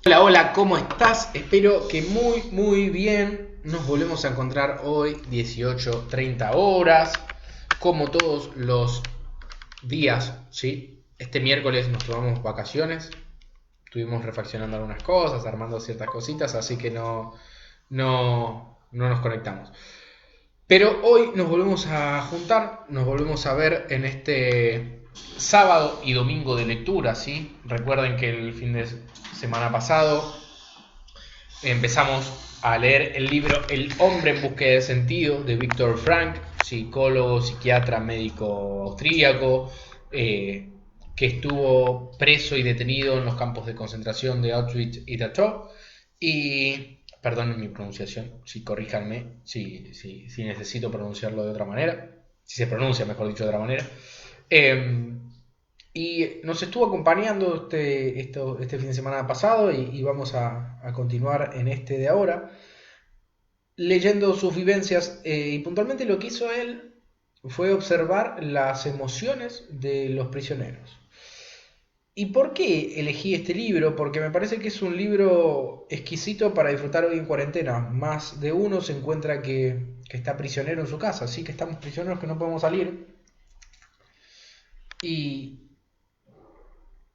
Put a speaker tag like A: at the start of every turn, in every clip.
A: Hola, hola, ¿cómo estás? Espero que muy bien. Nos volvemos a encontrar hoy 18:30 horas, como todos los días, ¿sí? Este miércoles nos tomamos vacaciones, estuvimos refaccionando algunas cosas, armando ciertas cositas, así que no nos conectamos. Pero hoy nos volvemos a juntar, nos volvemos a ver en este sábado y domingo de lectura, ¿sí? Recuerden que el fin de semana pasado empezamos a leer el libro El hombre en búsqueda de sentido de Viktor Frankl, psicólogo, psiquiatra, médico austríaco, que estuvo preso y detenido en los campos de concentración de Auschwitz y Dachau. Y perdonen mi pronunciación, sí, corríjanme si necesito pronunciarlo de otra manera, si se pronuncia, mejor dicho, de otra manera. Y nos estuvo acompañando este fin de semana pasado y vamos a continuar en este de ahora, leyendo sus vivencias. Y puntualmente lo que hizo él fue observar las emociones de los prisioneros. ¿Y por qué elegí este libro? Porque me parece que es un libro exquisito para disfrutar hoy en cuarentena. Más de uno se encuentra que está prisionero en su casa, sí que estamos prisioneros, que no podemos salir. Y,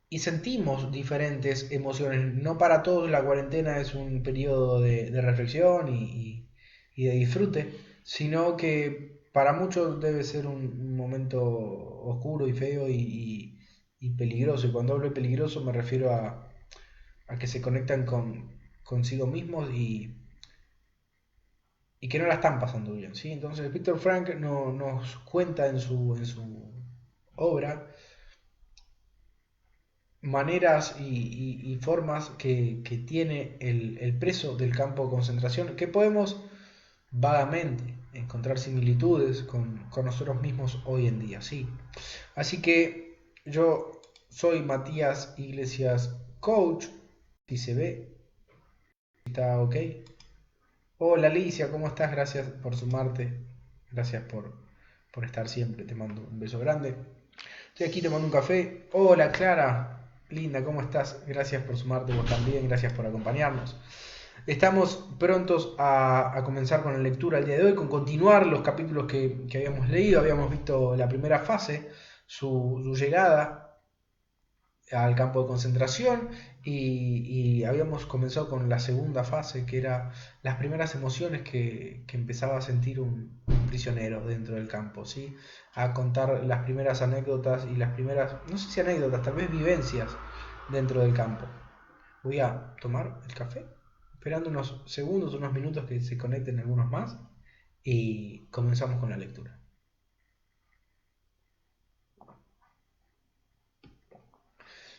A: y sentimos diferentes emociones. No para todos la cuarentena es un periodo de reflexión y de disfrute, sino que para muchos debe ser un momento oscuro y feo y peligroso. Y cuando hablo de peligroso me refiero a que se conectan consigo mismos y que no la están pasando bien, ¿sí? Entonces Viktor Frankl nos cuenta en su obra maneras y formas que tiene el preso del campo de concentración, que podemos vagamente encontrar similitudes con nosotros mismos hoy en día, ¿sí? Así que yo soy Matías Iglesias Coach, si se ve, está ok. Hola Alicia, ¿cómo estás? Gracias por sumarte, gracias por estar siempre, te mando un beso grande. Estoy aquí tomando un café. Hola Clara, linda, ¿cómo estás? Gracias por sumarte vos también, gracias por acompañarnos. Estamos prontos a comenzar con la lectura el día de hoy, con continuar los capítulos que habíamos leído. Habíamos visto la primera fase, su llegada al campo de concentración y habíamos comenzado con la segunda fase, que era las primeras emociones que empezaba a sentir un prisionero dentro del campo, ¿sí? A contar las primeras anécdotas y las primeras, no sé si anécdotas, tal vez vivencias dentro del campo. Voy a tomar el café, esperando unos segundos, unos minutos que se conecten algunos más y comenzamos con la lectura.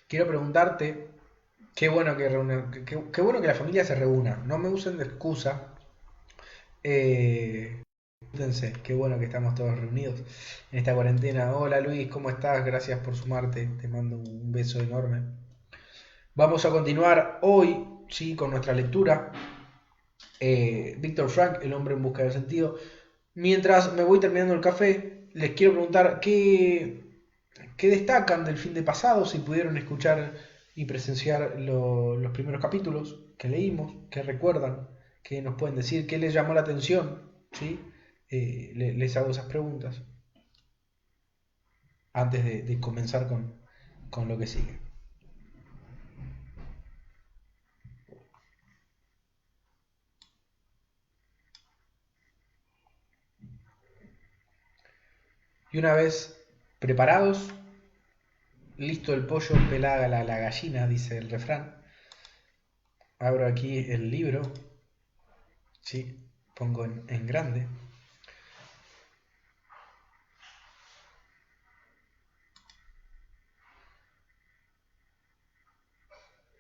A: Quiero preguntarte. Qué bueno que la familia se reúna. No me usen de excusa. Eh, Júntense, qué bueno que estamos todos reunidos en esta cuarentena. Hola Luis, ¿cómo estás? Gracias por sumarte. Te mando un beso enorme. Vamos a continuar hoy, sí, con nuestra lectura. Viktor Frankl, El hombre en busca del sentido. Mientras me voy terminando el café, les quiero preguntar qué destacan del fin de pasado, si pudieron escuchar y presenciar los primeros capítulos que leímos, qué recuerdan, qué nos pueden decir, qué les llamó la atención, ¿sí? Les hago esas preguntas antes de comenzar con lo que sigue. Y una vez preparados, listo el pollo, pelada la gallina, dice el refrán. Abro aquí el libro, ¿sí? Pongo en grande.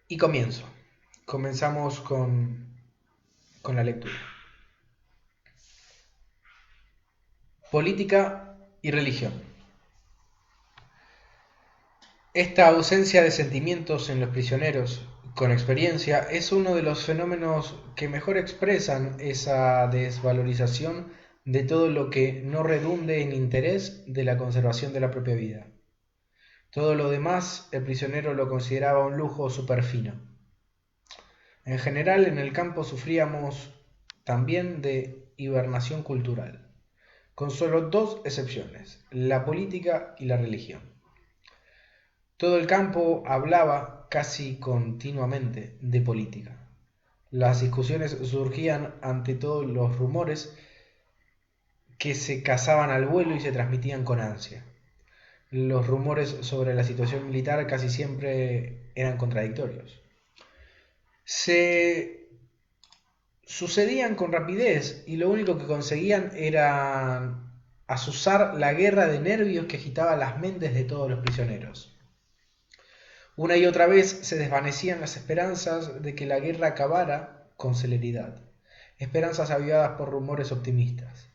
A: Y comienzo. Comenzamos con la lectura. Política y religión. Esta ausencia de sentimientos en los prisioneros con experiencia, es uno de los fenómenos que mejor expresan esa desvalorización de todo lo que no redunde en interés de la conservación de la propia vida. Todo lo demás, el prisionero lo consideraba un lujo superfino. En general, en el campo sufríamos también de hibernación cultural, con solo dos excepciones, la política y la religión. Todo el campo hablaba casi continuamente de política. Las discusiones surgían ante todos los rumores que se cazaban al vuelo y se transmitían con ansia. Los rumores sobre la situación militar casi siempre eran contradictorios. Se sucedían con rapidez y lo único que conseguían era azuzar la guerra de nervios que agitaba las mentes de todos los prisioneros. Una y otra vez se desvanecían las esperanzas de que la guerra acabara con celeridad, esperanzas avivadas por rumores optimistas.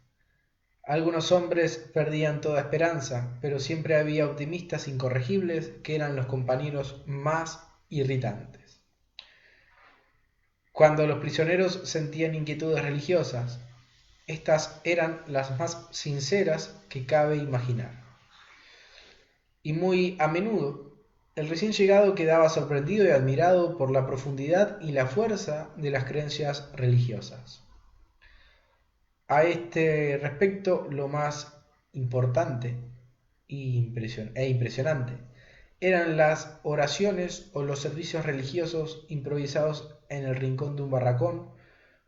A: Algunos hombres perdían toda esperanza, pero siempre había optimistas incorregibles que eran los compañeros más irritantes. Cuando los prisioneros sentían inquietudes religiosas, estas eran las más sinceras que cabe imaginar. Y muy a menudo, el recién llegado quedaba sorprendido y admirado por la profundidad y la fuerza de las creencias religiosas. A este respecto, lo más importante e impresionante eran las oraciones o los servicios religiosos improvisados en el rincón de un barracón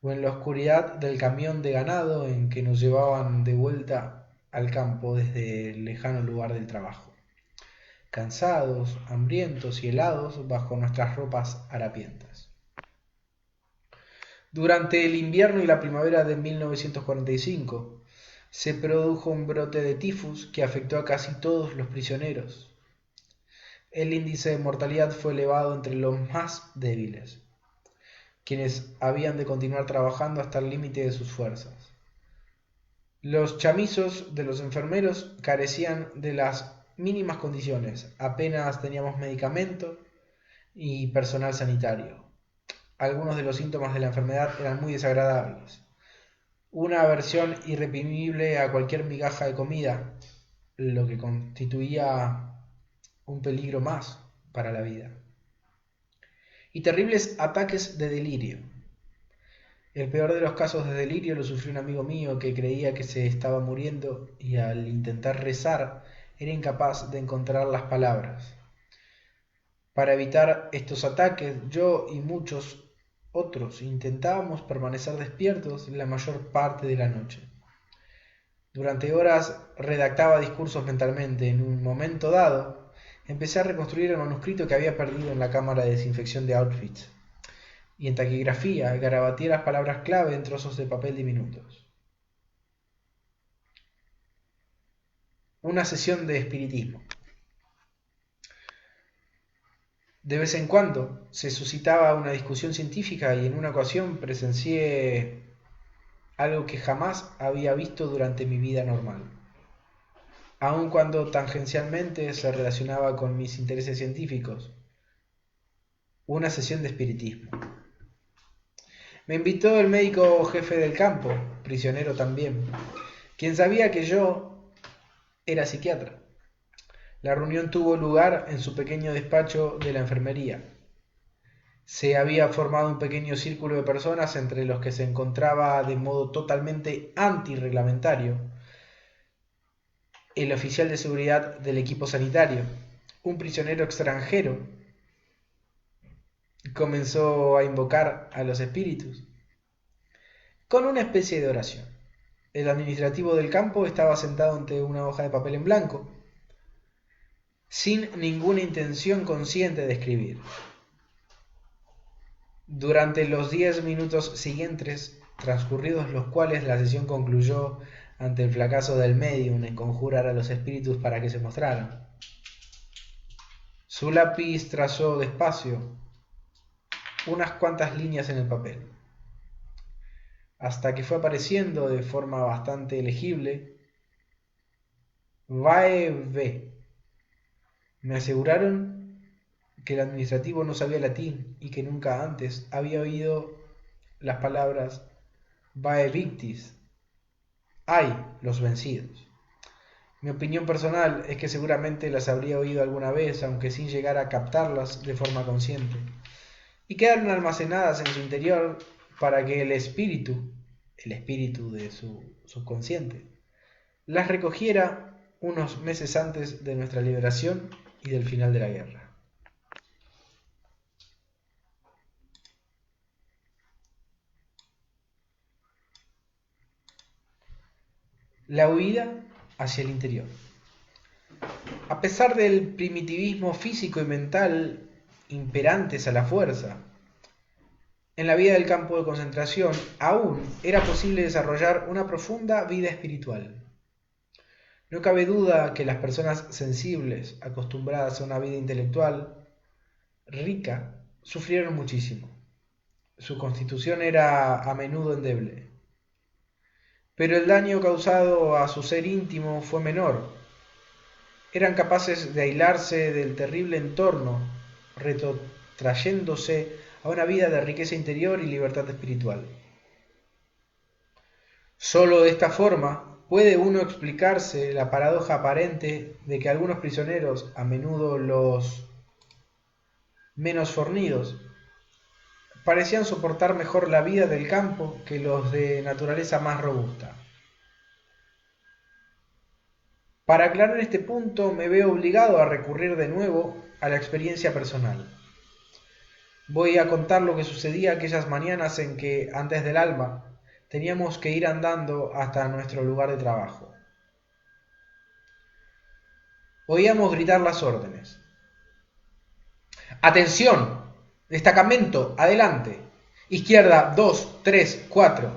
A: o en la oscuridad del camión de ganado en que nos llevaban de vuelta al campo desde el lejano lugar del trabajo, cansados, hambrientos y helados bajo nuestras ropas harapientas. Durante el invierno y la primavera de 1945 se produjo un brote de tifus que afectó a casi todos los prisioneros. El índice de mortalidad fue elevado entre los más débiles, quienes habían de continuar trabajando hasta el límite de sus fuerzas. Los chamizos de los enfermeros carecían de las mínimas condiciones, apenas teníamos medicamento y personal sanitario. Algunos de los síntomas de la enfermedad eran muy desagradables. Una aversión irreprimible a cualquier migaja de comida, lo que constituía un peligro más para la vida. Y terribles ataques de delirio. El peor de los casos de delirio lo sufrió un amigo mío que creía que se estaba muriendo y al intentar rezar era incapaz de encontrar las palabras. Para evitar estos ataques, yo y muchos otros intentábamos permanecer despiertos la mayor parte de la noche. Durante horas redactaba discursos mentalmente. En un momento dado, empecé a reconstruir el manuscrito que había perdido en la cámara de desinfección de Auschwitz. Y en taquigrafía garabateé las palabras clave en trozos de papel diminutos. Una sesión de espiritismo. De vez en cuando se suscitaba una discusión científica y en una ocasión presencié algo que jamás había visto durante mi vida normal, aun cuando tangencialmente se relacionaba con mis intereses científicos. Una sesión de espiritismo. Me invitó el médico jefe del campo, prisionero también, quien sabía que yo era psiquiatra. La reunión tuvo lugar en su pequeño despacho de la enfermería. Se había formado un pequeño círculo de personas entre los que se encontraba de modo totalmente antirreglamentario el oficial de seguridad del equipo sanitario, un prisionero extranjero. Comenzó a invocar a los espíritus con una especie de oración. El administrativo del campo estaba sentado ante una hoja de papel en blanco, sin ninguna intención consciente de escribir. Durante los 10 minutos siguientes, transcurridos los cuales la sesión concluyó ante el fracaso del médium en conjurar a los espíritus para que se mostraran, su lápiz trazó despacio unas cuantas líneas en el papel, hasta que fue apareciendo de forma bastante legible: Vae ve. Me aseguraron que el administrativo no sabía latín y que nunca antes había oído las palabras vae victis, ay, los vencidos. Mi opinión personal es que seguramente las habría oído alguna vez, aunque sin llegar a captarlas de forma consciente, y quedaron almacenadas en su interior para que el espíritu de su subconsciente, las recogiera unos meses antes de nuestra liberación y del final de la guerra. La huida hacia el interior. A pesar del primitivismo físico y mental imperantes a la fuerza, en la vida del campo de concentración aún era posible desarrollar una profunda vida espiritual. No cabe duda que las personas sensibles, acostumbradas a una vida intelectual rica, sufrieron muchísimo. Su constitución era a menudo endeble. Pero el daño causado a su ser íntimo fue menor. Eran capaces de aislarse del terrible entorno, retrotrayéndose a una vida de riqueza interior y libertad espiritual. Solo de esta forma puede uno explicarse la paradoja aparente de que algunos prisioneros, a menudo los menos fornidos, parecían soportar mejor la vida del campo que los de naturaleza más robusta. Para aclarar este punto me veo obligado a recurrir de nuevo a la experiencia personal. Voy a contar lo que sucedía aquellas mañanas en que, antes del alba, teníamos que ir andando hasta nuestro lugar de trabajo. Oíamos gritar las órdenes. ¡Atención! Destacamento, adelante. Izquierda 2, 3, 4.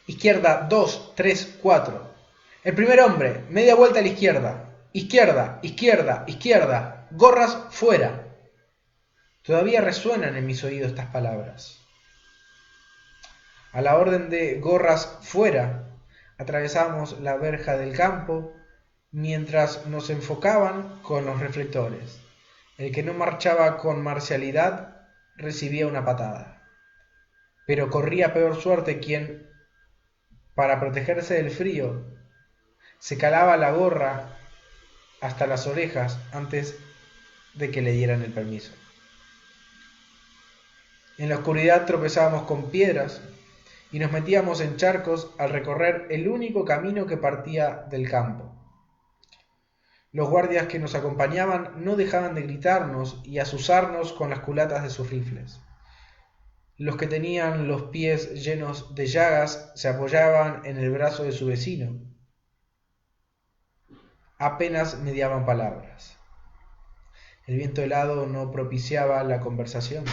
A: Izquierda 2, 3, 4. El primer hombre, media vuelta a la izquierda. Izquierda, izquierda, izquierda. Gorras fuera. Todavía resuenan en mis oídos estas palabras. A la orden de gorras fuera, atravesamos la verja del campo mientras nos enfocaban con los reflectores. El que no marchaba con marcialidad recibía una patada. Pero corría peor suerte quien, para protegerse del frío, se calaba la gorra hasta las orejas antes de que le dieran el permiso. En la oscuridad tropezábamos con piedras y nos metíamos en charcos al recorrer el único camino que partía del campo. Los guardias que nos acompañaban no dejaban de gritarnos y azuzarnos con las culatas de sus rifles. Los que tenían los pies llenos de llagas se apoyaban en el brazo de su vecino. Apenas mediaban palabras. El viento helado no propiciaba la conversación.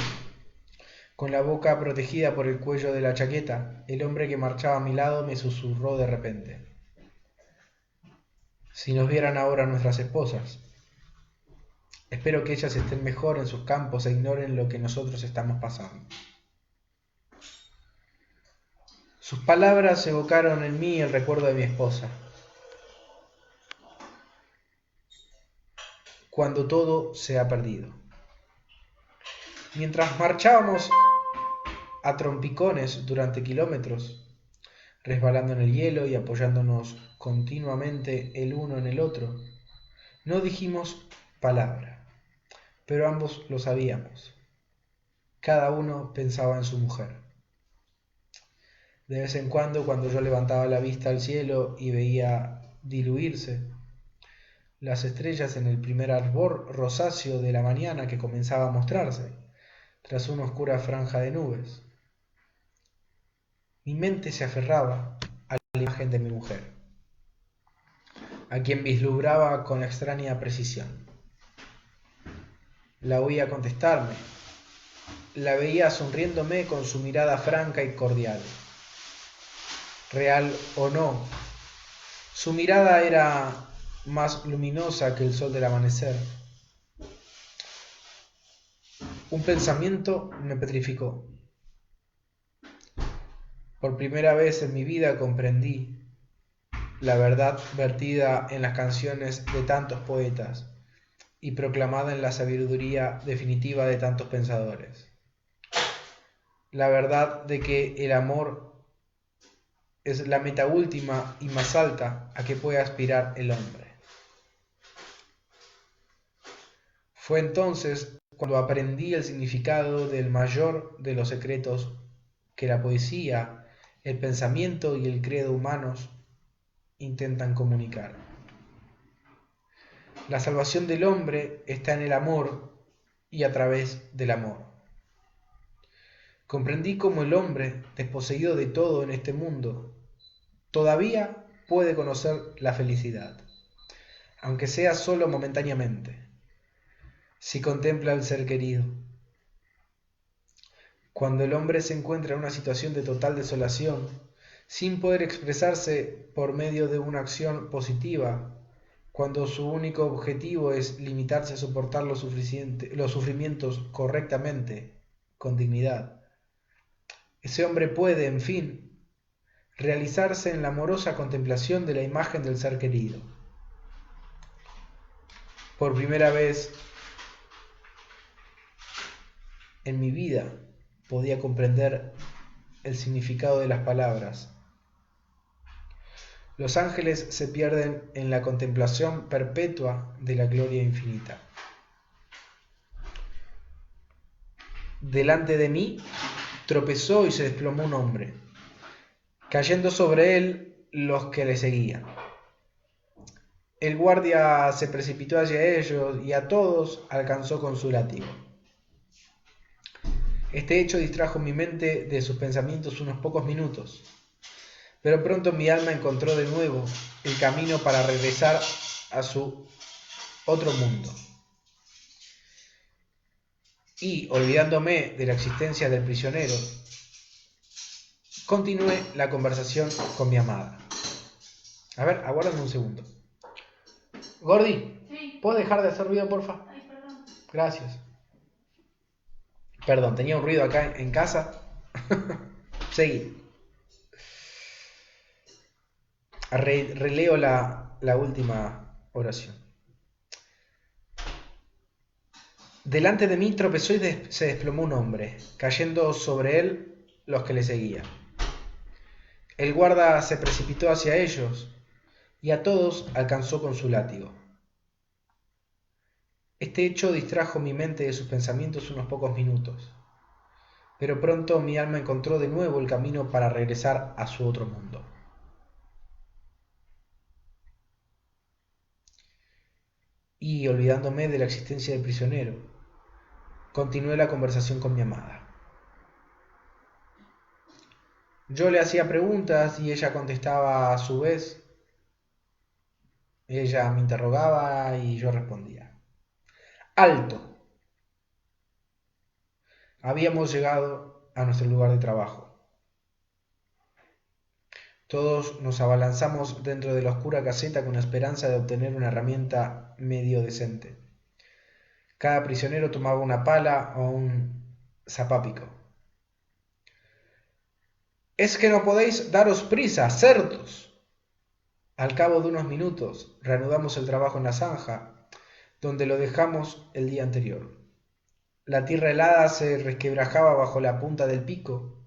A: Con la boca protegida por el cuello de la chaqueta, el hombre que marchaba a mi lado me susurró de repente: si nos vieran ahora nuestras esposas, espero que ellas estén mejor en sus campos e ignoren lo que nosotros estamos pasando. Sus palabras evocaron en mí el recuerdo de mi esposa. Cuando todo se ha perdido. Mientras marchábamos a trompicones durante kilómetros, resbalando en el hielo y apoyándonos continuamente el uno en el otro, no dijimos palabra, pero ambos lo sabíamos. Cada uno pensaba en su mujer. De vez en cuando yo levantaba la vista al cielo y veía diluirse las estrellas en el primer arbor rosáceo de la mañana que comenzaba a mostrarse, tras una oscura franja de nubes, mi mente se aferraba a la imagen de mi mujer, a quien vislumbraba con extraña precisión. La oía contestarme, la veía sonriéndome con su mirada franca y cordial. Real o no, su mirada era más luminosa que el sol del amanecer. Un pensamiento me petrificó. Por primera vez en mi vida comprendí la verdad vertida en las canciones de tantos poetas y proclamada en la sabiduría definitiva de tantos pensadores. La verdad de que el amor es la meta última y más alta a que puede aspirar el hombre. Fue entonces cuando aprendí el significado del mayor de los secretos que la poesía, el pensamiento y el credo humanos intentan comunicar. La salvación del hombre está en el amor y a través del amor. Comprendí cómo el hombre, desposeído de todo en este mundo, todavía puede conocer la felicidad, aunque sea solo momentáneamente, si contempla al ser querido. Cuando el hombre se encuentra en una situación de total desolación, sin poder expresarse por medio de una acción positiva, cuando su único objetivo es limitarse a soportar los sufrimientos correctamente, con dignidad, ese hombre puede, en fin, realizarse en la amorosa contemplación de la imagen del ser querido. Por primera vez en mi vida podía comprender el significado de las palabras. Los ángeles se pierden en la contemplación perpetua de la gloria infinita. Delante de mí tropezó y se desplomó un hombre, cayendo sobre él los que le seguían. El guardia se precipitó hacia ellos y a todos alcanzó con su látigo. Este hecho distrajo mi mente de sus pensamientos unos pocos minutos, pero pronto mi alma encontró de nuevo el camino para regresar a su otro mundo. Y, olvidándome de la existencia del prisionero, continué la conversación con mi amada. A ver, aguárdame un segundo. Gordi, sí. ¿Puedo dejar de hacer ruido, porfa?
B: Ay, perdón.
A: Gracias. Perdón, tenía un ruido acá en casa. Seguí. Releo la última oración. Delante de mí tropezó y se desplomó un hombre, cayendo sobre él los que le seguían. El guarda se precipitó hacia ellos y a todos alcanzó con su látigo. Este hecho distrajo mi mente de sus pensamientos unos pocos minutos, pero pronto mi alma encontró de nuevo el camino para regresar a su otro mundo. Y, olvidándome de la existencia del prisionero, continué la conversación con mi amada. Yo le hacía preguntas y ella contestaba a su vez. Ella me interrogaba y yo respondía. ¡Alto! Habíamos llegado a nuestro lugar de trabajo. Todos nos abalanzamos dentro de la oscura caseta con la esperanza de obtener una herramienta medio decente. Cada prisionero tomaba una pala o un zapápico. «¡Es que no podéis daros prisa, cerdos!». Al cabo de unos minutos reanudamos el trabajo en la zanja, donde lo dejamos el día anterior. La tierra helada se resquebrajaba bajo la punta del pico,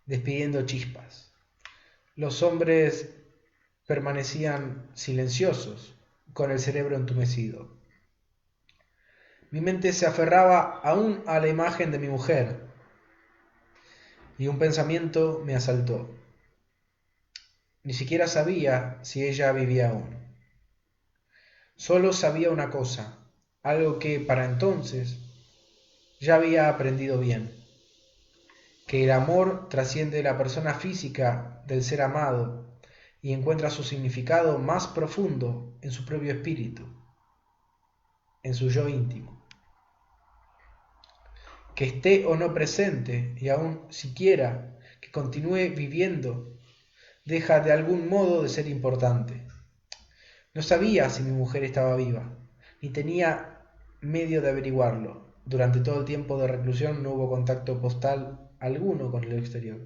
A: despidiendo chispas. Los hombres permanecían silenciosos, con el cerebro entumecido. Mi mente se aferraba aún a la imagen de mi mujer, y un pensamiento me asaltó. Ni siquiera sabía si ella vivía aún. Solo sabía una cosa, algo que para entonces ya había aprendido bien, que el amor trasciende la persona física del ser amado y encuentra su significado más profundo en su propio espíritu, en su yo íntimo. Que esté o no presente, y aún siquiera que continúe viviendo, deja de algún modo de ser importante. No sabía si mi mujer estaba viva, ni tenía medio de averiguarlo. Durante todo el tiempo de reclusión no hubo contacto postal alguno con el exterior.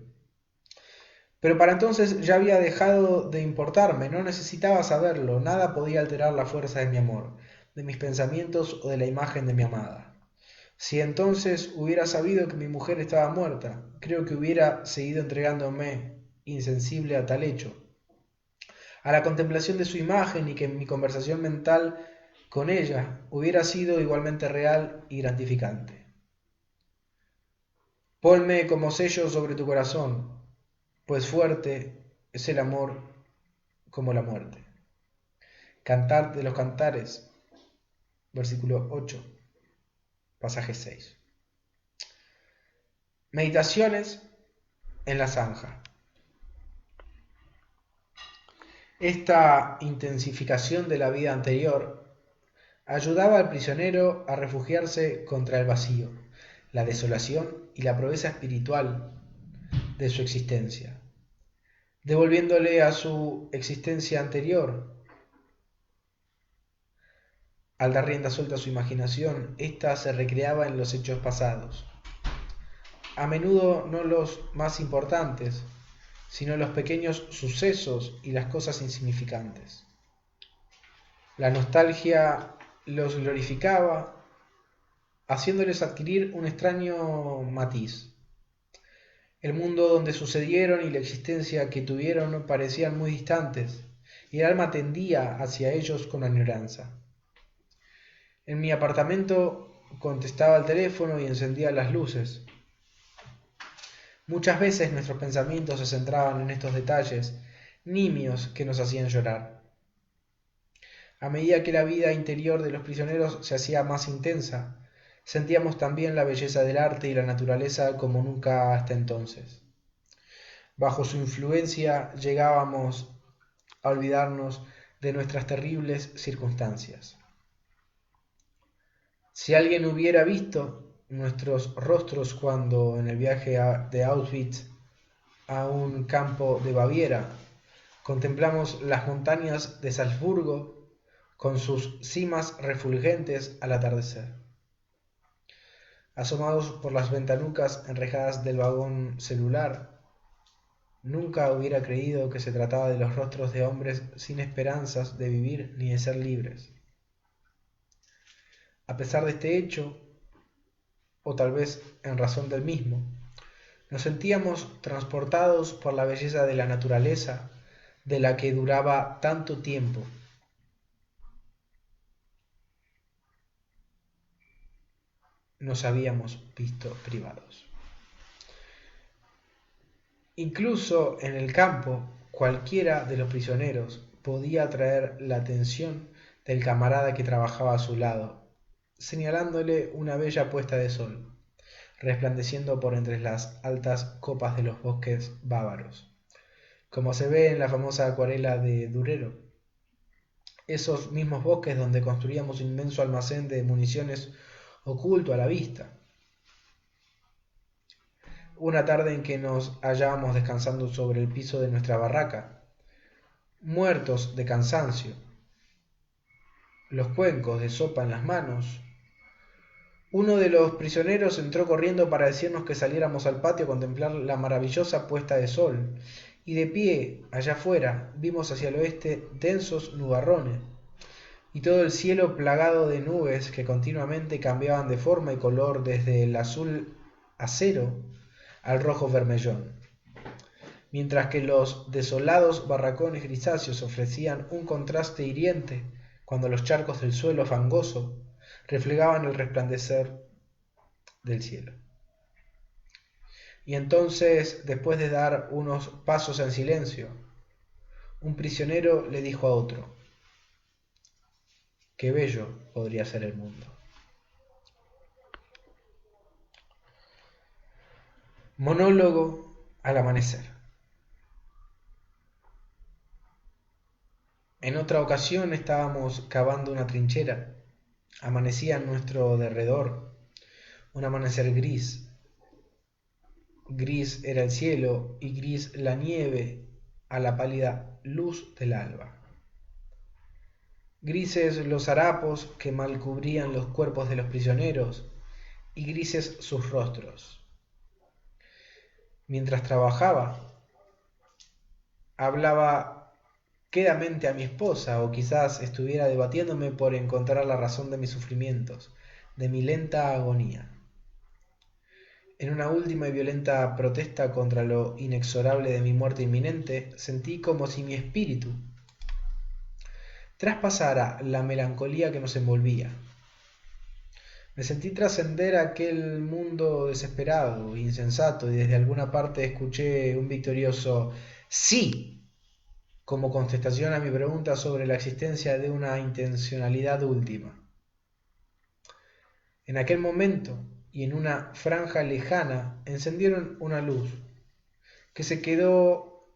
A: Pero para entonces ya había dejado de importarme, no necesitaba saberlo, nada podía alterar la fuerza de mi amor. de mis pensamientos o de la imagen de mi amada. Si entonces hubiera sabido que mi mujer estaba muerta, creo que hubiera seguido entregándome, insensible a tal hecho, a la contemplación de su imagen, y que mi conversación mental con ella hubiera sido igualmente real y gratificante. Ponme como sello sobre tu corazón, pues fuerte es el amor como la muerte. Cantar de los Cantares, versículo 8, pasaje 6. Meditaciones en la zanja. Esta intensificación de la vida anterior ayudaba al prisionero a refugiarse contra el vacío, la desolación y la pobreza espiritual de su existencia, devolviéndole a su existencia anterior. Al dar rienda suelta a su imaginación, ésta se recreaba en los hechos pasados, a menudo no los más importantes, sino los pequeños sucesos y las cosas insignificantes. La nostalgia los glorificaba, haciéndoles adquirir un extraño matiz. El mundo donde sucedieron y la existencia que tuvieron parecían muy distantes, y el alma tendía hacia ellos con añoranza. En mi apartamento contestaba el teléfono y encendía las luces. Muchas veces nuestros pensamientos se centraban en estos detalles nimios que nos hacían llorar. A medida que la vida interior de los prisioneros se hacía más intensa, sentíamos también la belleza del arte y la naturaleza como nunca hasta entonces. Bajo su influencia llegábamos a olvidarnos de nuestras terribles circunstancias. Si alguien hubiera visto nuestros rostros cuando en el viaje de Auschwitz a un campo de Baviera contemplamos las montañas de Salzburgo con sus cimas refulgentes al atardecer. Asomados por las ventanucas enrejadas del vagón celular, nunca hubiera creído que se trataba de los rostros de hombres sin esperanzas de vivir ni de ser libres. A pesar de este hecho, o tal vez en razón del mismo, nos sentíamos transportados por la belleza de la naturaleza de la que duraba tanto tiempo. Nos habíamos visto privados. Incluso en el campo, cualquiera de los prisioneros podía atraer la atención del camarada que trabajaba a su lado, señalándole una bella puesta de sol, resplandeciendo por entre las altas copas de los bosques bávaros, como se ve en la famosa acuarela de Durero. Esos mismos bosques donde construíamos un inmenso almacén de municiones oculto a la vista. Una tarde en que nos hallábamos descansando sobre el piso de nuestra barraca, muertos de cansancio, los cuencos de sopa en las manos, uno de los prisioneros entró corriendo para decirnos que saliéramos al patio a contemplar la maravillosa puesta de sol, y de pie, allá afuera, vimos hacia el oeste densos nubarrones, y todo el cielo plagado de nubes que continuamente cambiaban de forma y color desde el azul acero al rojo vermellón, mientras que los desolados barracones grisáceos ofrecían un contraste hiriente cuando los charcos del suelo fangoso reflejaban el resplandecer del cielo. Y entonces, después de dar unos pasos en silencio, un prisionero le dijo a otro: qué bello podría ser el mundo. Monólogo al amanecer. En otra ocasión estábamos cavando una trinchera. Amanecía en nuestro derredor un amanecer gris. Gris era el cielo y gris la nieve a la pálida luz del alba. Grises los harapos que mal cubrían los cuerpos de los prisioneros y grises sus rostros. Mientras trabajaba, hablaba quedamente a mi esposa, o quizás estuviera debatiéndome por encontrar la razón de mis sufrimientos, de mi lenta agonía. En una última y violenta protesta contra lo inexorable de mi muerte inminente, sentí como si mi espíritu traspasara la melancolía que nos envolvía. Me sentí trascender aquel mundo desesperado, insensato, y desde alguna parte escuché un victorioso sí como contestación a mi pregunta sobre la existencia de una intencionalidad última. En aquel momento, y en una franja lejana, encendieron una luz que se quedó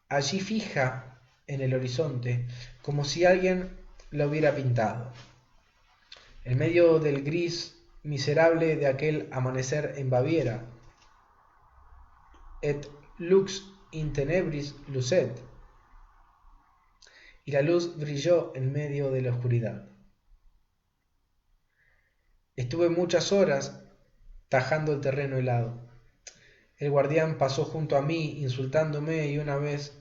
A: allí fija en el horizonte, como si alguien la hubiera pintado. En medio del gris miserable de aquel amanecer en Baviera, et lux in tenebris lucet, y la luz brilló en medio de la oscuridad. Estuve muchas horas tajando el terreno helado. El guardián pasó junto a mí insultándome y una vez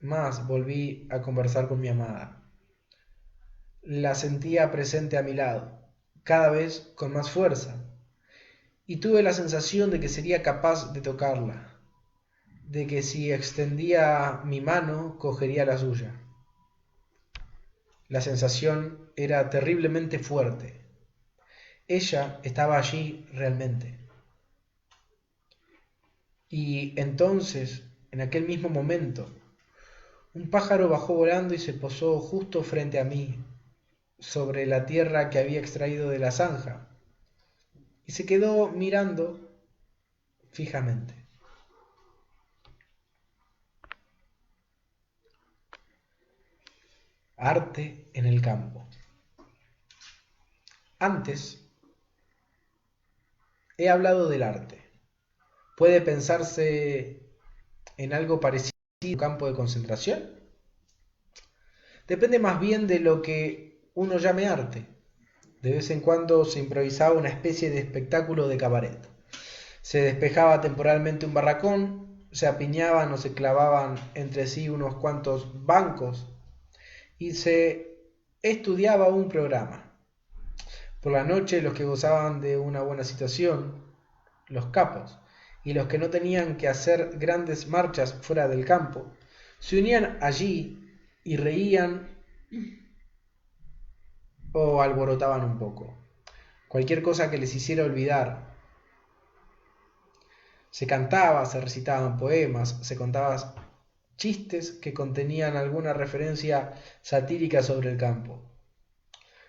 A: más volví a conversar con mi amada. La sentía presente a mi lado, cada vez con más fuerza, y tuve la sensación de que sería capaz de tocarla, de que si extendía mi mano cogería la suya. La sensación era terriblemente fuerte. Ella estaba allí realmente. Y entonces, en aquel mismo momento, un pájaro bajó volando y se posó justo frente a mí, sobre la tierra que había extraído de la zanja, y se quedó mirando fijamente. Arte en el campo. Antes he hablado del arte. ¿Puede pensarse en algo parecido a un campo de concentración? Depende más bien de lo que uno llame arte. De vez en cuando se improvisaba una especie de espectáculo de cabaret. Se despejaba temporalmente un barracón, se apiñaban o se clavaban entre sí unos cuantos bancos y se estudiaba un programa. Por la noche los que gozaban de una buena situación, los capos, y los que no tenían que hacer grandes marchas fuera del campo, se unían allí y reían o alborotaban un poco. Cualquier cosa que les hiciera olvidar. Se cantaba, se recitaban poemas, se contaban chistes que contenían alguna referencia satírica sobre el campo.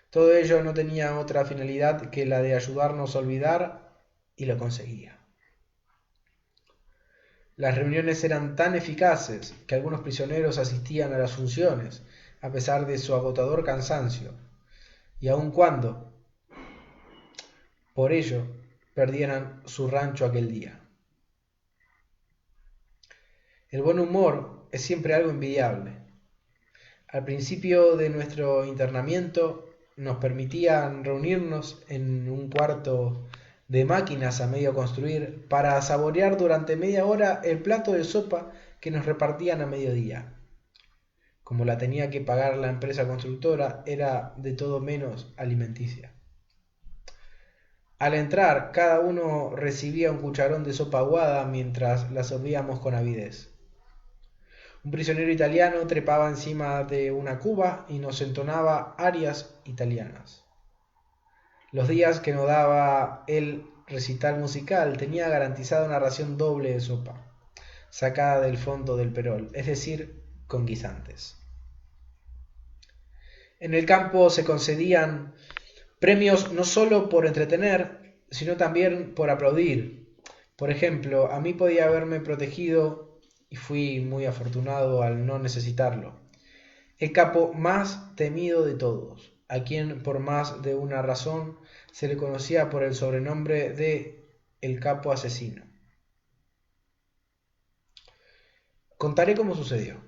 A: Todo ello no tenía otra finalidad que la de ayudarnos a olvidar, y lo conseguía. Las reuniones eran tan eficaces que algunos prisioneros asistían a las funciones, a pesar de su agotador cansancio, y aun cuando, por ello, perdieran su rancho aquel día. El buen humor es siempre algo envidiable. Al principio de nuestro internamiento nos permitían reunirnos en un cuarto de máquinas a medio construir para saborear durante media hora el plato de sopa que nos repartían a mediodía. Como la tenía que pagar la empresa constructora, era de todo menos alimenticia. Al entrar, cada uno recibía un cucharón de sopa aguada mientras la sorbíamos con avidez. Un prisionero italiano trepaba encima de una cuba y nos entonaba arias italianas. Los días que no daba el recital musical tenía garantizada una ración doble de sopa, sacada del fondo del perol, es decir, con guisantes. En el campo se concedían premios no solo por entretener, sino también por aplaudir. Por ejemplo, a mí podía haberme protegido, y fui muy afortunado al no necesitarlo, el capo más temido de todos, a quien por más de una razón se le conocía por el sobrenombre de el capo asesino. Contaré cómo sucedió.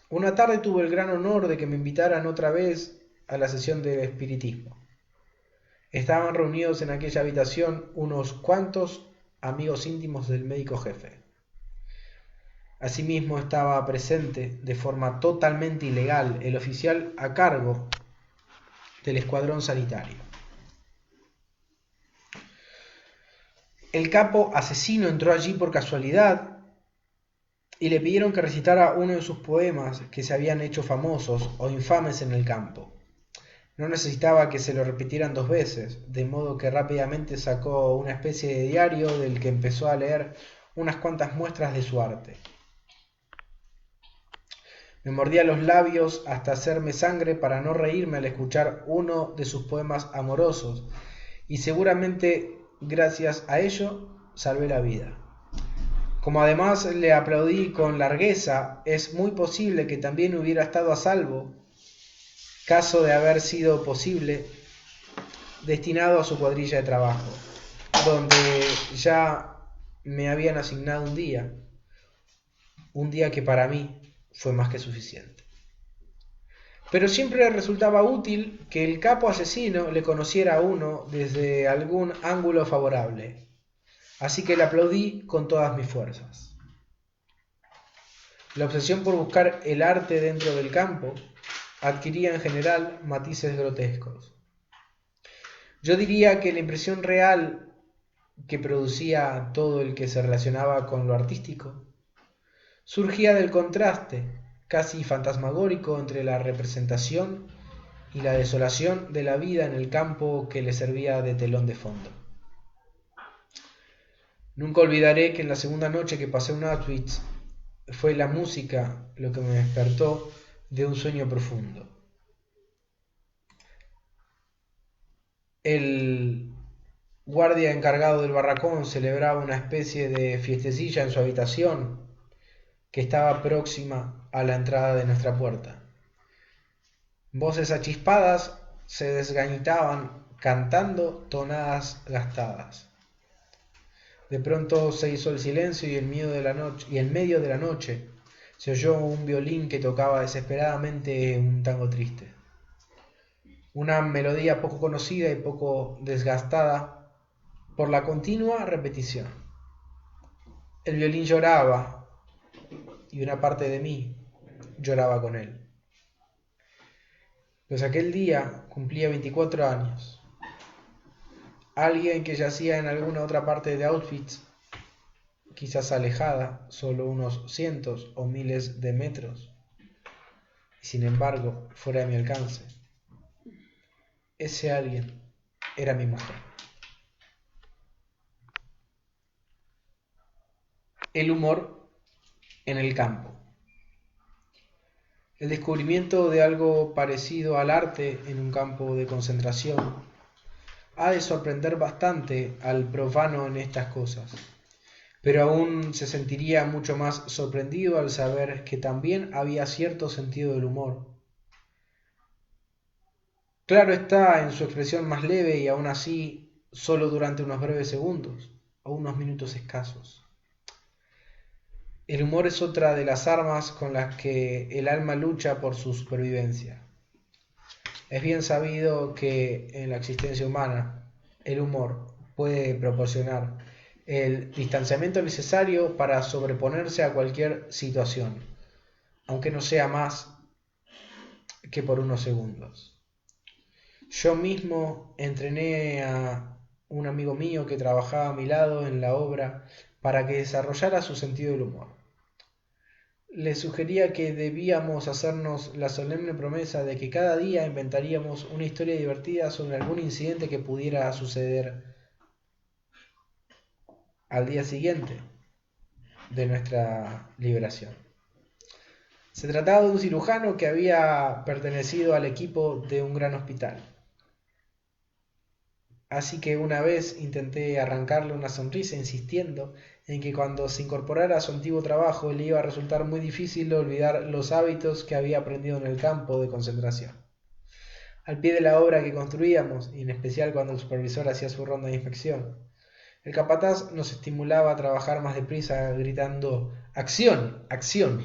A: Una tarde tuve el gran honor de que me invitaran otra vez a la sesión de espiritismo. Estaban reunidos en aquella habitación unos cuantos amigos íntimos del médico jefe. Asimismo estaba presente de forma totalmente ilegal el oficial a cargo del escuadrón sanitario. El capo asesino entró allí por casualidad y le pidieron que recitara uno de sus poemas que se habían hecho famosos o infames en el campo. No necesitaba que se lo repitieran 2 veces, de modo que rápidamente sacó una especie de diario del que empezó a leer unas cuantas muestras de su arte. Me mordía los labios hasta hacerme sangre para no reírme al escuchar uno de sus poemas amorosos, y seguramente gracias a ello salvé la vida. Como además le aplaudí con largueza, es muy posible que también hubiera estado a salvo, caso de haber sido posible, destinado a su cuadrilla de trabajo, donde ya me habían asignado un día que para mí fue más que suficiente. Pero siempre resultaba útil que el capo asesino le conociera a uno desde algún ángulo favorable, así que le aplaudí con todas mis fuerzas. La obsesión por buscar el arte dentro del campo adquiría en general matices grotescos. Yo diría que la impresión real que producía todo el que se relacionaba con lo artístico surgía del contraste casi fantasmagórico entre la representación y la desolación de la vida en el campo que le servía de telón de fondo. Nunca olvidaré que en la segunda noche que pasé en Auschwitz fue la música lo que me despertó de un sueño profundo. El guardia encargado del barracón celebraba una especie de fiestecilla en su habitación que estaba próxima a la entrada de nuestra puerta. Voces achispadas se desgañitaban cantando tonadas gastadas. De pronto se hizo el silencio y en medio de la noche se oyó un violín que tocaba desesperadamente un tango triste. Una melodía poco conocida y poco desgastada por la continua repetición. El violín lloraba y una parte de mí lloraba con él. Pues aquel día cumplía 24 años. Alguien que yacía en alguna otra parte de Auschwitz, quizás alejada, solo unos cientos o miles de metros, y sin embargo fuera de mi alcance. Ese alguien era mi mujer. El humor en el campo. El descubrimiento de algo parecido al arte en un campo de concentración ha de sorprender bastante al profano en estas cosas, pero aún se sentiría mucho más sorprendido al saber que también había cierto sentido del humor. Claro está, en su expresión más leve y aún así solo durante unos breves segundos o unos minutos escasos. El humor es otra de las armas con las que el alma lucha por su supervivencia. Es bien sabido que en la existencia humana el humor puede proporcionar el distanciamiento necesario para sobreponerse a cualquier situación, aunque no sea más que por unos segundos. Yo mismo entrené a un amigo mío que trabajaba a mi lado en la obra para que desarrollara su sentido del humor. Le sugería que debíamos hacernos la solemne promesa de que cada día inventaríamos una historia divertida sobre algún incidente que pudiera suceder al día siguiente de nuestra liberación. Se trataba de un cirujano que había pertenecido al equipo de un gran hospital. Así que una vez intenté arrancarle una sonrisa insistiendo en que cuando se incorporara a su antiguo trabajo le iba a resultar muy difícil olvidar los hábitos que había aprendido en el campo de concentración. Al pie de la obra que construíamos, y en especial cuando el supervisor hacía su ronda de inspección, el capataz nos estimulaba a trabajar más deprisa gritando ¡acción! ¡Acción!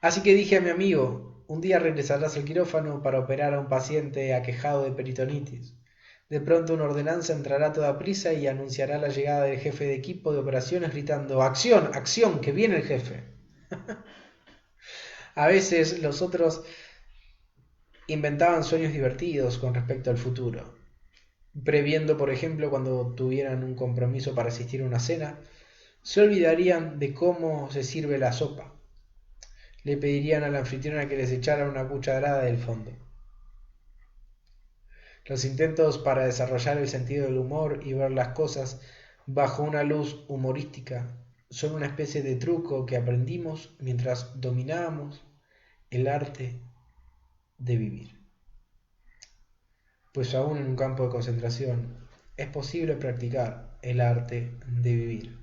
A: Así que dije a mi amigo, un día regresarás al quirófano para operar a un paciente aquejado de peritonitis. De pronto una ordenanza entrará a toda prisa y anunciará la llegada del jefe de equipo de operaciones gritando ¡Acción! ¡Acción! ¡Que viene el jefe! A veces los otros inventaban sueños divertidos con respecto al futuro, previendo, por ejemplo, cuando tuvieran un compromiso para asistir a una cena, se olvidarían de cómo se sirve la sopa. Le pedirían a la anfitriona que les echara una cucharada del fondo. Los intentos para desarrollar el sentido del humor y ver las cosas bajo una luz humorística son una especie de truco que aprendimos mientras dominábamos el arte de vivir. Pues aún en un campo de concentración es posible practicar el arte de vivir,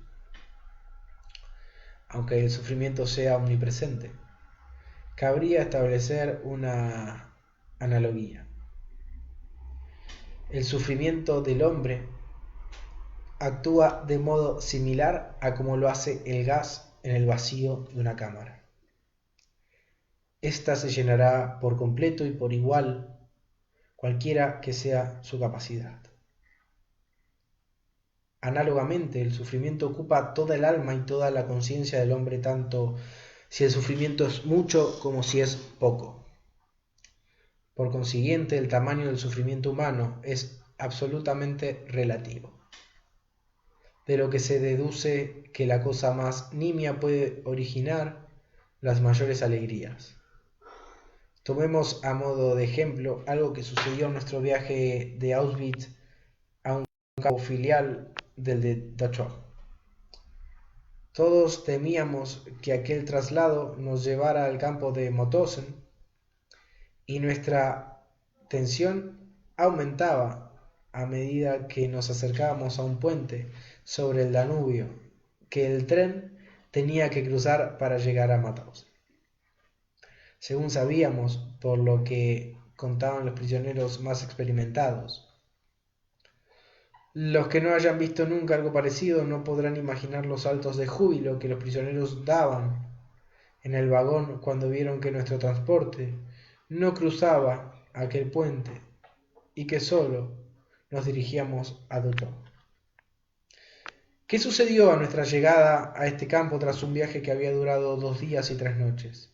A: aunque el sufrimiento sea omnipresente. Cabría establecer una analogía. El sufrimiento del hombre actúa de modo similar a como lo hace el gas en el vacío de una cámara. Esta se llenará por completo y por igual, cualquiera que sea su capacidad. Análogamente, el sufrimiento ocupa toda el alma y toda la conciencia del hombre, tanto si el sufrimiento es mucho como si es poco. Por consiguiente, el tamaño del sufrimiento humano es absolutamente relativo, de lo que se deduce que la cosa más nimia puede originar las mayores alegrías. Tomemos a modo de ejemplo algo que sucedió en nuestro viaje de Auschwitz a un campo filial del de Dachau. Todos temíamos que aquel traslado nos llevara al campo de Mauthausen y nuestra tensión aumentaba a medida que nos acercábamos a un puente sobre el Danubio que el tren tenía que cruzar para llegar a Mauthausen. Según sabíamos, por lo que contaban los prisioneros más experimentados. Los que no hayan visto nunca algo parecido no podrán imaginar los saltos de júbilo que los prisioneros daban en el vagón cuando vieron que nuestro transporte no cruzaba aquel puente y que solo nos dirigíamos a Dachau. ¿Qué sucedió a nuestra llegada a este campo tras un viaje que había durado 2 días y 3 noches?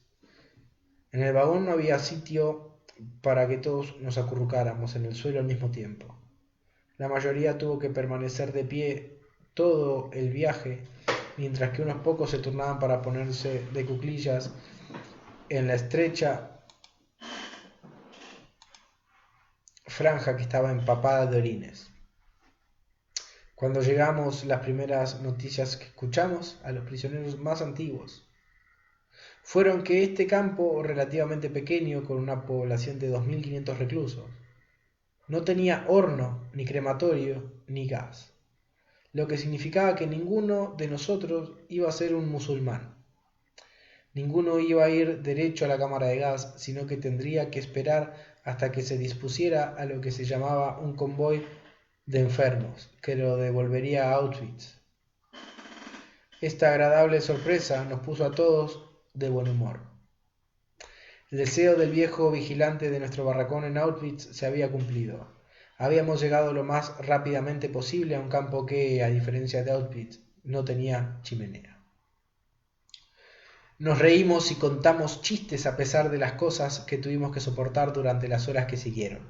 A: En el vagón no había sitio para que todos nos acurrucáramos en el suelo al mismo tiempo. La mayoría tuvo que permanecer de pie todo el viaje, mientras que unos pocos se turnaban para ponerse de cuclillas en la estrecha franja que estaba empapada de orines. Cuando llegamos, las primeras noticias que escuchamos a los prisioneros más antiguos fueron que este campo relativamente pequeño, con una población de 2.500 reclusos, no tenía horno, ni crematorio, ni gas, lo que significaba que ninguno de nosotros iba a ser un musulmán. Ninguno iba a ir derecho a la cámara de gas, sino que tendría que esperar hasta que se dispusiera a lo que se llamaba un convoy de enfermos, que lo devolvería a Auschwitz. Esta agradable sorpresa nos puso a todos de buen humor. El deseo del viejo vigilante de nuestro barracón en Auschwitz se había cumplido. Habíamos llegado lo más rápidamente posible a un campo que, a diferencia de Auschwitz, no tenía chimenea. Nos reímos y contamos chistes a pesar de las cosas que tuvimos que soportar durante las horas que siguieron.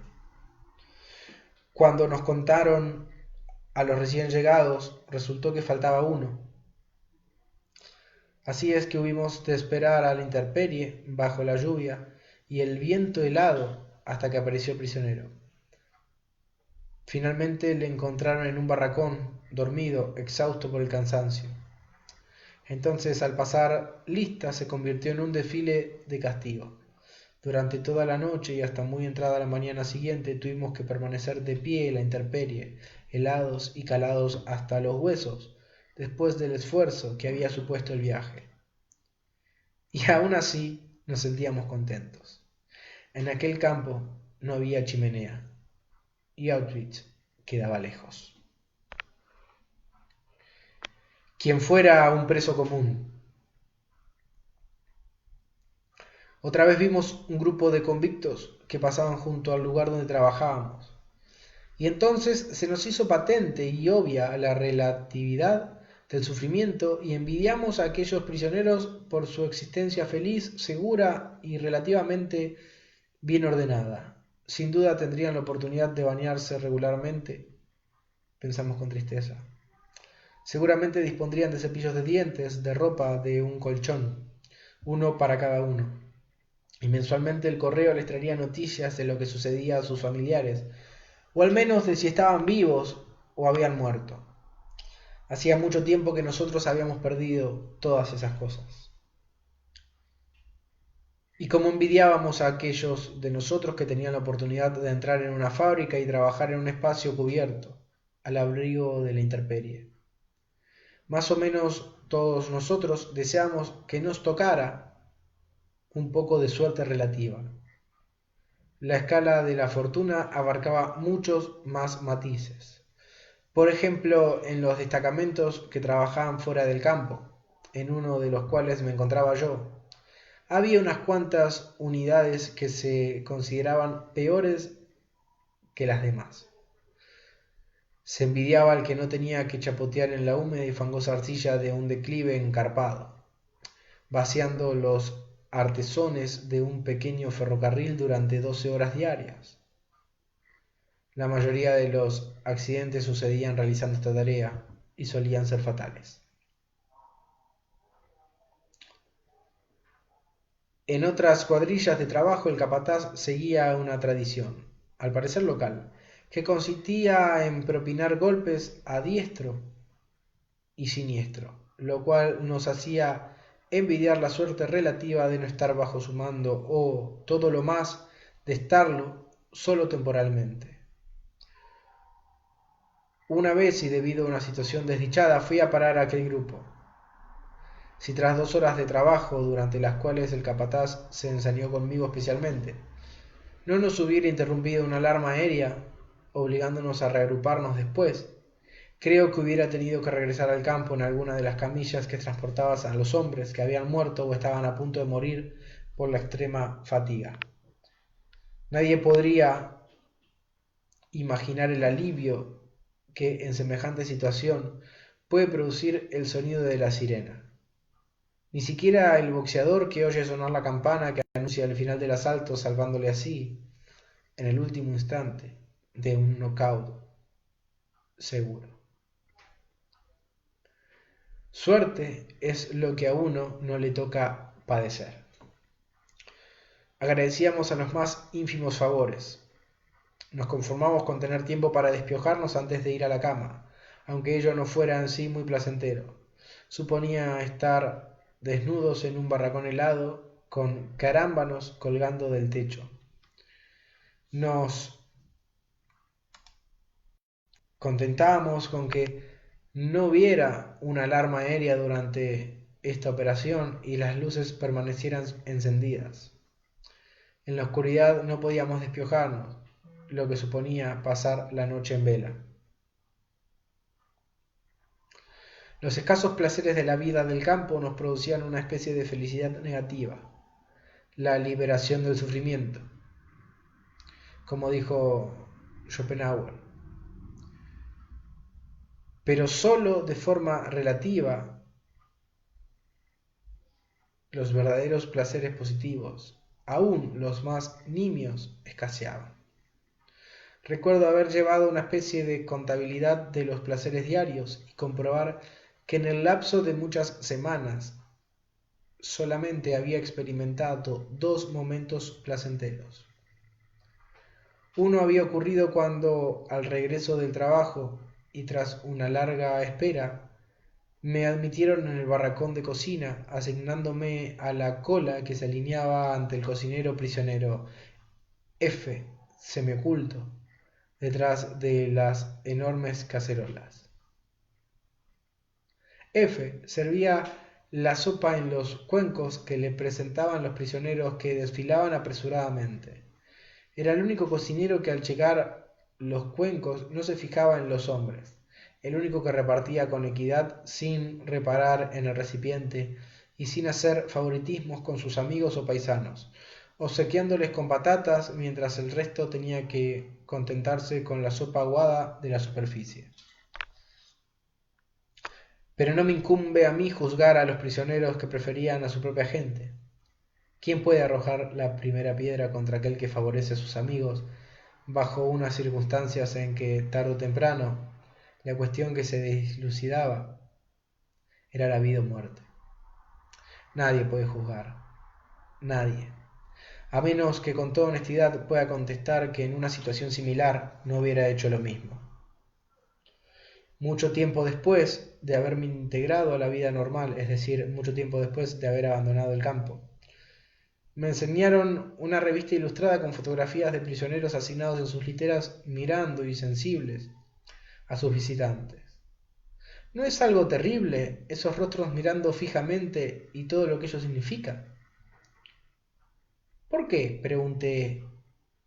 A: Cuando nos contaron a los recién llegados, resultó que faltaba uno. Así es que hubimos de esperar a la intemperie, bajo la lluvia y el viento helado, hasta que apareció el prisionero. Finalmente le encontraron en un barracón, dormido, exhausto por el cansancio. Entonces, al pasar lista, se convirtió en un desfile de castigo. Durante toda la noche y hasta muy entrada la mañana siguiente tuvimos que permanecer de pie en la intemperie, helados y calados hasta los huesos, después del esfuerzo que había supuesto el viaje. Y aún así nos sentíamos contentos. En aquel campo no había chimenea y Auschwitz quedaba lejos. Quien fuera un preso común. Otra vez vimos un grupo de convictos que pasaban junto al lugar donde trabajábamos. Y entonces se nos hizo patente y obvia la relatividad del sufrimiento y envidiamos a aquellos prisioneros por su existencia feliz, segura y relativamente bien ordenada. Sin duda tendrían la oportunidad de bañarse regularmente, pensamos con tristeza. Seguramente dispondrían de cepillos de dientes, de ropa, de un colchón, uno para cada uno. Y mensualmente el correo les traería noticias de lo que sucedía a sus familiares, o al menos de si estaban vivos o habían muerto. Hacía mucho tiempo que nosotros habíamos perdido todas esas cosas. Y como envidiábamos a aquellos de nosotros que tenían la oportunidad de entrar en una fábrica y trabajar en un espacio cubierto, al abrigo de la intemperie. Más o menos todos nosotros deseamos que nos tocara un poco de suerte relativa. La escala de la fortuna abarcaba muchos más matices. Por ejemplo, en los destacamentos que trabajaban fuera del campo, en uno de los cuales me encontraba yo, había unas cuantas unidades que se consideraban peores que las demás. Se envidiaba al que no tenía que chapotear en la húmeda y fangosa arcilla de un declive encarpado, vaciando los artesones de un pequeño ferrocarril durante 12 horas diarias. La mayoría de los accidentes sucedían realizando esta tarea y solían ser fatales. En otras cuadrillas de trabajo el capataz seguía una tradición, al parecer local, que consistía en propinar golpes a diestro y siniestro, lo cual nos hacía envidiar la suerte relativa de no estar bajo su mando o, todo lo más, de estarlo solo temporalmente. Una vez y debido a una situación desdichada fui a parar a aquel grupo. Si tras 2 horas de trabajo, durante las cuales el capataz se ensañó conmigo especialmente, no nos hubiera interrumpido una alarma aérea, obligándonos a reagruparnos después, creo que hubiera tenido que regresar al campo en alguna de las camillas que transportaban a los hombres que habían muerto o estaban a punto de morir por la extrema fatiga. Nadie podría imaginar el alivio que en semejante situación puede producir el sonido de la sirena. Ni siquiera el boxeador que oye sonar la campana que anuncia el final del asalto, salvándole así, en el último instante, de un knockout seguro. Suerte es lo que a uno no le toca padecer. Agradecíamos a los más ínfimos favores. Nos conformamos con tener tiempo para despiojarnos antes de ir a la cama, aunque ello no fuera en sí muy placentero. Suponía estar desnudos en un barracón helado, con carámbanos colgando del techo. Nos contentábamos con que no hubiera una alarma aérea durante esta operación y las luces permanecieran encendidas. En la oscuridad no podíamos despiojarnos, lo que suponía pasar la noche en vela. Los escasos placeres de la vida del campo nos producían una especie de felicidad negativa, la liberación del sufrimiento, como dijo Schopenhauer, pero sólo de forma relativa. Los verdaderos placeres positivos, aún los más nimios, escaseaban. Recuerdo haber llevado una especie de contabilidad de los placeres diarios y comprobar que en el lapso de muchas semanas solamente había experimentado 2 momentos placenteros. Uno había ocurrido cuando, al regreso del trabajo y tras una larga espera, me admitieron en el barracón de cocina, asignándome a la cola que se alineaba ante el cocinero prisionero F, semioculto, detrás de las enormes cacerolas. F servía la sopa en los cuencos que le presentaban los prisioneros que desfilaban apresuradamente. Era el único cocinero que al llegar los cuencos no se fijaba en los hombres, el único que repartía con equidad sin reparar en el recipiente y sin hacer favoritismos con sus amigos o paisanos, obsequiándoles con patatas mientras el resto tenía que contentarse con la sopa aguada de la superficie. Pero no me incumbe a mí juzgar a los prisioneros que preferían a su propia gente. ¿Quién puede arrojar la primera piedra contra aquel que favorece a sus amigos bajo unas circunstancias en que, tarde o temprano, la cuestión que se dilucidaba era la vida o muerte? Nadie puede juzgar, nadie, a menos que con toda honestidad pueda contestar que en una situación similar no hubiera hecho lo mismo. Mucho tiempo después de haberme integrado a la vida normal, es decir, mucho tiempo después de haber abandonado el campo, me enseñaron una revista ilustrada con fotografías de prisioneros asignados en sus literas mirando y sensibles a sus visitantes. ¿No es algo terrible esos rostros mirando fijamente y todo lo que ello significa? ¿Por qué?, pregunté,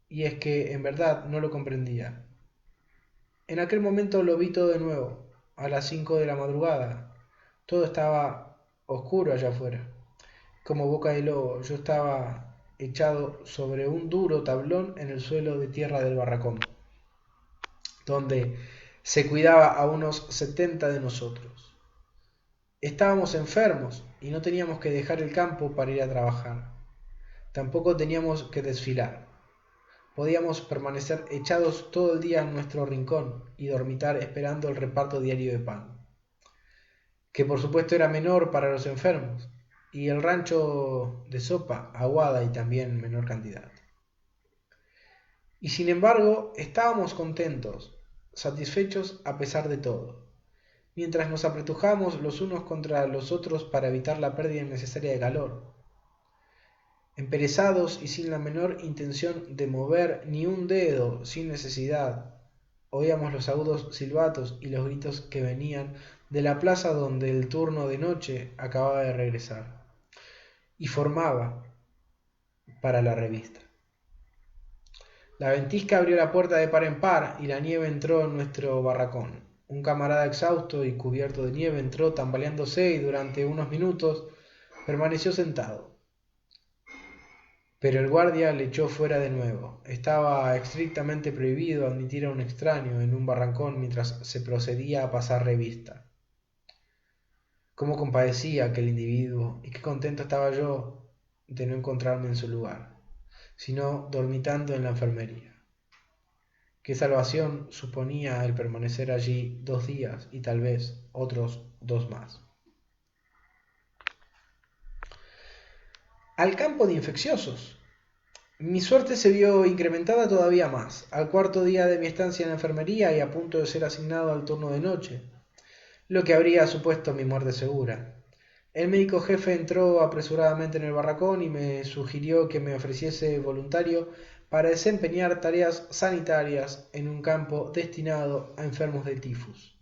A: y es que en verdad no lo comprendía. En aquel momento lo vi todo de nuevo, a las 5 de la madrugada. Todo estaba oscuro allá afuera. Como boca de lobo, yo estaba echado sobre un duro tablón en el suelo de tierra del barracón, donde se cuidaba a unos 70 de nosotros. Estábamos enfermos y no teníamos que dejar el campo para ir a trabajar. Tampoco teníamos que desfilar. Podíamos permanecer echados todo el día en nuestro rincón y dormitar esperando el reparto diario de pan, que por supuesto era menor para los enfermos, y el rancho de sopa aguada y también en menor cantidad. Y sin embargo, estábamos contentos, satisfechos a pesar de todo, mientras nos apretujamos los unos contra los otros para evitar la pérdida innecesaria de calor. Emperezados y sin la menor intención de mover ni un dedo, sin necesidad, oíamos los agudos silbatos y los gritos que venían de la plaza donde el turno de noche acababa de regresar y formaba para la revista. La ventisca abrió la puerta de par en par y la nieve entró en nuestro barracón. Un camarada exhausto y cubierto de nieve entró tambaleándose y durante unos minutos permaneció sentado. Pero el guardia le echó fuera de nuevo. Estaba estrictamente prohibido admitir a un extraño en un barracón mientras se procedía a pasar revista. Cómo compadecía aquel individuo y qué contento estaba yo de no encontrarme en su lugar, sino dormitando en la enfermería. Qué salvación suponía el permanecer allí 2 días y tal vez otros 2 más. Al campo de infecciosos. Mi suerte se vio incrementada todavía más, al 4.º día de mi estancia en la enfermería y a punto de ser asignado al turno de noche, lo que habría supuesto mi muerte segura. El médico jefe entró apresuradamente en el barracón y me sugirió que me ofreciese voluntario para desempeñar tareas sanitarias en un campo destinado a enfermos de tifus.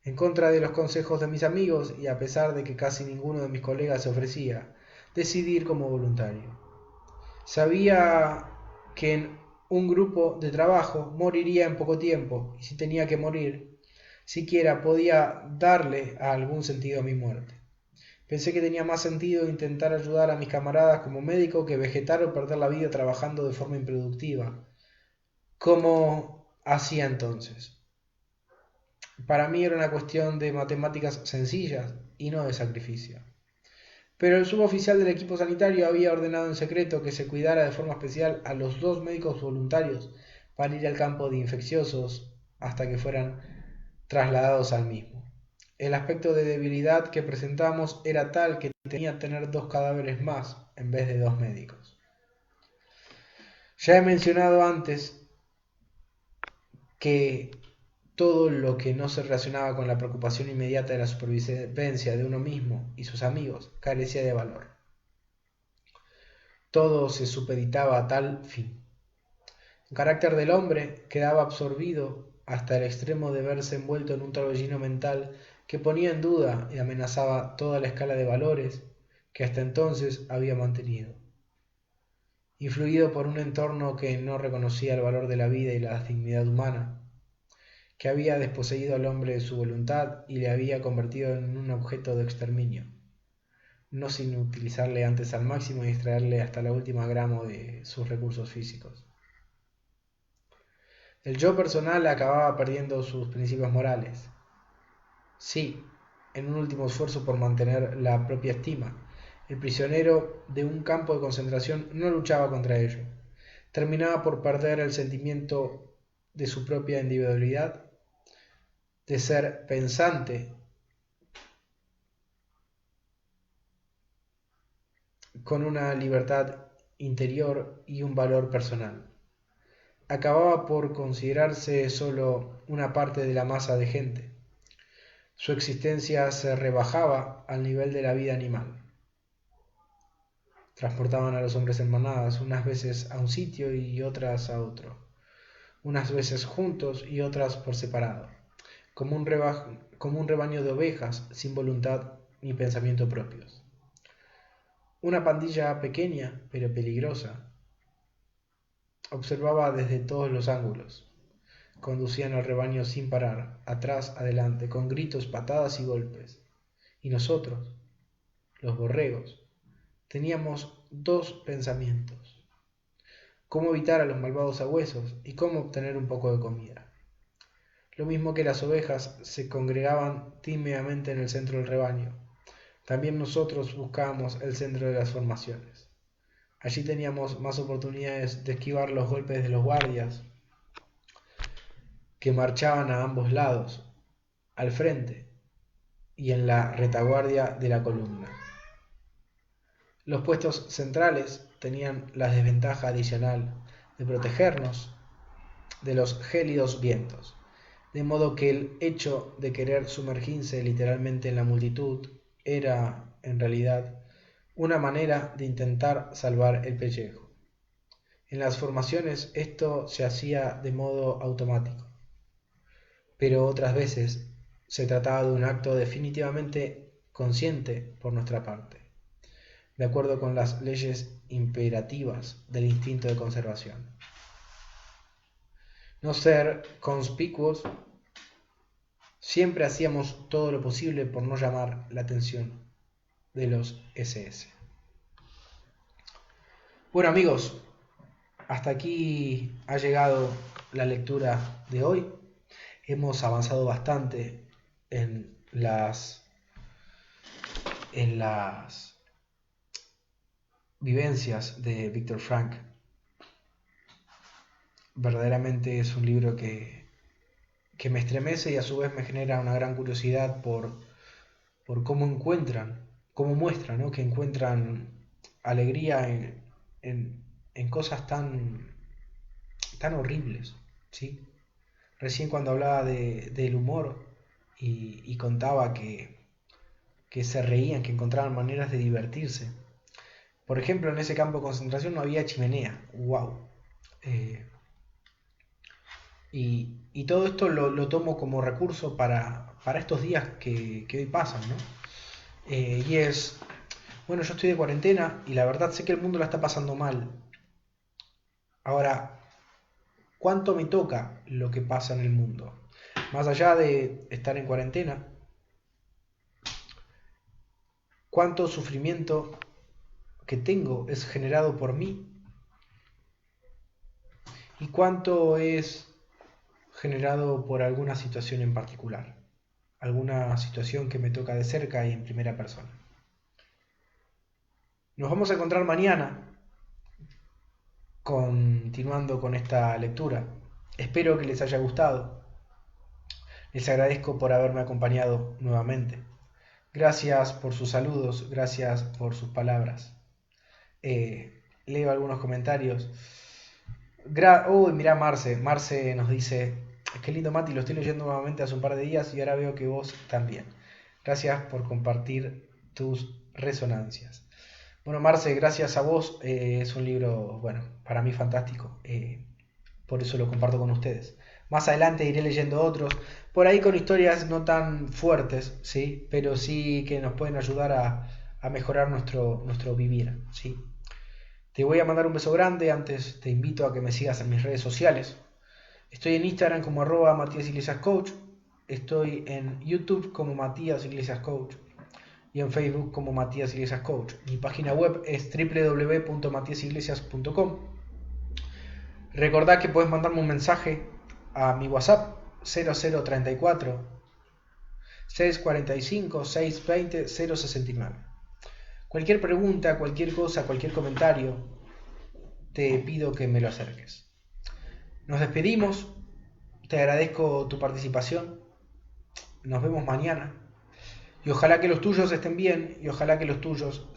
A: En contra de los consejos de mis amigos y a pesar de que casi ninguno de mis colegas se ofrecía, decidí ir como voluntario. Sabía que en un grupo de trabajo moriría en poco tiempo y si tenía que morir, siquiera podía darle algún sentido a mi muerte. Pensé que tenía más sentido intentar ayudar a mis camaradas como médico que vegetar o perder la vida trabajando de forma improductiva, como hacía entonces. Para mí era una cuestión de matemáticas sencillas y no de sacrificio. Pero el suboficial del equipo sanitario había ordenado en secreto que se cuidara de forma especial a los 2 médicos voluntarios para ir al campo de infecciosos hasta que fueran trasladados al mismo. El aspecto de debilidad que presentamos era tal que tenía que tener 2 cadáveres más en vez de 2 médicos. Ya he mencionado antes que todo lo que no se relacionaba con la preocupación inmediata de la supervivencia de uno mismo y sus amigos carecía de valor. Todo se supeditaba a tal fin. El carácter del hombre quedaba absorbido hasta el extremo de verse envuelto en un torbellino mental que ponía en duda y amenazaba toda la escala de valores que hasta entonces había mantenido. Influido por un entorno que no reconocía el valor de la vida y la dignidad humana, que había desposeído al hombre de su voluntad y le había convertido en un objeto de exterminio, no sin utilizarle antes al máximo y extraerle hasta la última gramo de sus recursos físicos. El yo personal acababa perdiendo sus principios morales. Sí, en un último esfuerzo por mantener la propia estima, el prisionero de un campo de concentración no luchaba contra ello. Terminaba por perder el sentimiento de su propia individualidad, de ser pensante, con una libertad interior y un valor personal. Acababa por considerarse solo una parte de la masa de gente. Su existencia se rebajaba al nivel de la vida animal. Transportaban a los hombres en manadas, unas veces a un sitio y otras a otro, unas veces juntos y otras por separado, como un rebaño de ovejas sin voluntad ni pensamiento propios. Una pandilla pequeña pero peligrosa observaba desde todos los ángulos. Conducían al rebaño sin parar, atrás, adelante, con gritos, patadas y golpes. Y nosotros, los borregos, teníamos dos pensamientos: cómo evitar a los malvados sabuesos y cómo obtener un poco de comida. Lo mismo que las ovejas se congregaban tímidamente en el centro del rebaño, también nosotros buscábamos el centro de las formaciones. Allí teníamos más oportunidades de esquivar los golpes de los guardias, que marchaban a ambos lados, al frente y en la retaguardia de la columna. Los puestos centrales tenían la desventaja adicional de protegernos de los gélidos vientos, de modo que el hecho de querer sumergirse literalmente en la multitud era, en realidad, una manera de intentar salvar el pellejo. En las formaciones esto se hacía de modo automático, pero otras veces se trataba de un acto definitivamente consciente por nuestra parte, de acuerdo con las leyes imperativas del instinto de conservación. No ser conspicuos, siempre hacíamos todo lo posible por no llamar la atención de los SS. Bueno, amigos, hasta aquí ha llegado la lectura de hoy. Hemos avanzado bastante en las vivencias de Viktor Frankl. Verdaderamente es un libro que me estremece y a su vez me genera una gran curiosidad por cómo muestran, ¿no? Que encuentran alegría en cosas tan horribles, ¿sí? Recién cuando hablaba del humor y contaba que se reían, que encontraban maneras de divertirse. Por ejemplo, en ese campo de concentración no había chimenea. ¡Wow! Y todo esto lo tomo como recurso para estos días que hoy pasan, ¿no? Y es, bueno, yo estoy de cuarentena y la verdad sé que el mundo la está pasando mal. Ahora, ¿cuánto me toca lo que pasa en el mundo? Más allá de estar en cuarentena, ¿cuánto sufrimiento que tengo es generado por mí? ¿Y cuánto es generado por alguna situación en particular? Alguna situación que me toca de cerca y en primera persona. Nos vamos a encontrar mañana continuando con esta lectura. Espero que les haya gustado. Les agradezco por haberme acompañado nuevamente. Gracias por sus saludos, gracias por sus palabras. Leo algunos comentarios. Uy, mirá, Marce nos dice: qué lindo, Mati, lo estoy leyendo nuevamente hace un par de días y ahora veo que vos también. Gracias por compartir tus resonancias. Bueno, Marce, gracias a vos. Es un libro, bueno, para mí fantástico. Por eso lo comparto con ustedes. Más adelante iré leyendo otros, por ahí con historias no tan fuertes, ¿sí? Pero sí que nos pueden ayudar a mejorar nuestro vivir, ¿sí? Te voy a mandar un beso grande. Antes te invito a que me sigas en mis redes sociales. Estoy en Instagram como @MatíasIglesiasCoach. Estoy en YouTube como Matías Iglesias Coach. Y en Facebook como Matías Iglesias Coach. Mi página web es www.matiasiglesias.com. Recordá que podés mandarme un mensaje a mi WhatsApp 0034 645 620 069. Cualquier pregunta, cualquier cosa, cualquier comentario, te pido que me lo acerques. Nos despedimos, te agradezco tu participación, nos vemos mañana y ojalá que los tuyos estén bien y ojalá que los tuyos